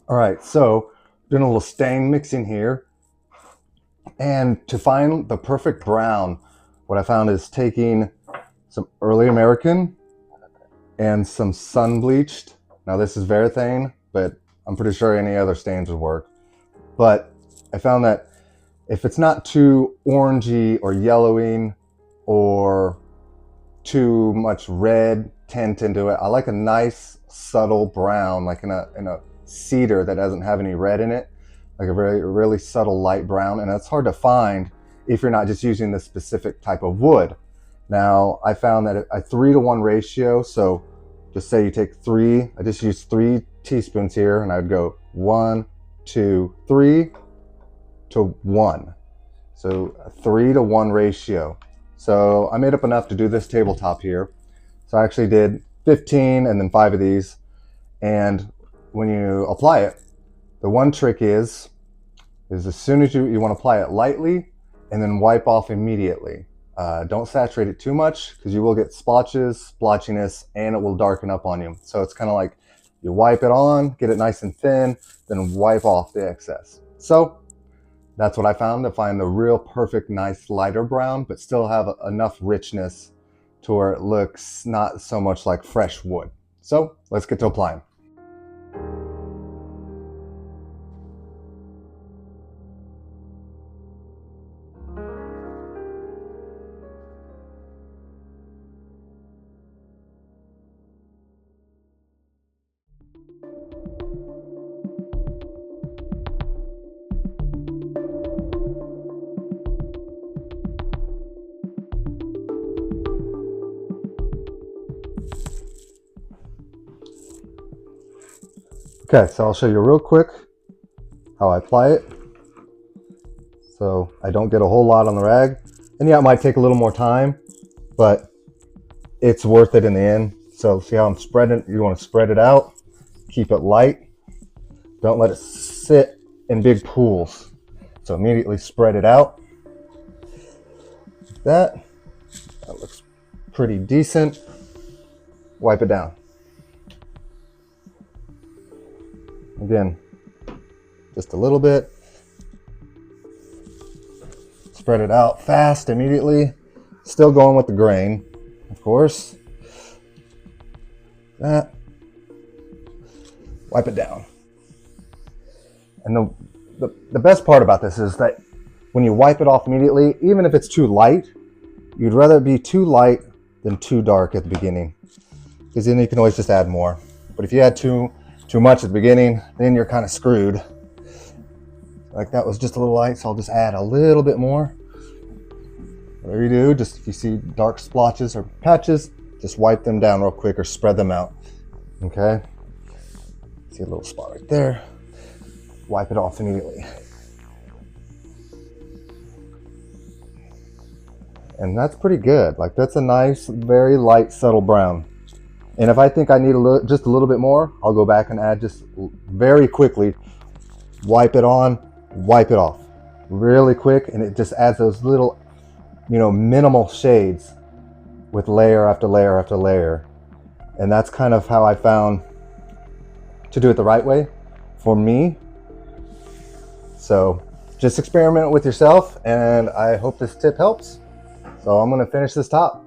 All right, so doing a little stain mixing here. And to find the perfect brown, what I found is taking some early American and some sun bleached. Now this is Varathane, but I'm pretty sure any other stains would work. But I found that if it's not too orangey or yellowing or too much red tint into it, I like a nice subtle brown, like in a cedar that doesn't have any red in it, like a very really subtle light brown, and that's hard to find if you're not just using this specific type of wood. Now I found that a 3-to-1 ratio, so just say you take three, I just use 3 teaspoons here, and I'd go 1, 2, 3 to 1. So a 3-to-1 ratio. So I made up enough to do this tabletop here. So I actually did 15 and then 5 of these. And when you apply it, the one trick is as soon as you want to apply it lightly and then wipe off immediately. Don't saturate it too much because you will get splotches, splotchiness, and it will darken up on you. So it's kind of like you wipe it on, get it nice and thin, then wipe off the excess. So that's what I found, to find the real perfect, nice lighter brown, but still have enough richness to where it looks not so much like fresh wood. So let's get to applying. Okay, so I'll show you real quick how I apply it. So I don't get a whole lot on the rag. And yeah, it might take a little more time, but it's worth it in the end. So see how I'm spreading? You want to spread it out, keep it light. Don't let it sit in big pools. So immediately spread it out. Like that. That looks pretty decent. Wipe it down. Again, just a little bit. Spread it out fast immediately. Still going with the grain, of course. That. Wipe it down. And the best part about this is that when you wipe it off immediately, even if it's too light, you'd rather it be too light than too dark at the beginning, because then you can always just add more. But if you add too much at the beginning, then you're kind of screwed. Like that was just a little light, so I'll just add a little bit more. Whatever you do, just if you see dark splotches or patches, just wipe them down real quick or spread them out. Okay? See a little spot right there. Wipe it off immediately. And that's pretty good. Like that's a nice, very light, subtle brown. And if I think I need just a little bit more, I'll go back and add just very quickly. Wipe it on, wipe it off really quick, and it just adds those little, minimal shades with layer after layer after layer. And that's kind of how I found to do it the right way for me. So just experiment with yourself, and I hope this tip helps. So I'm going to finish this top.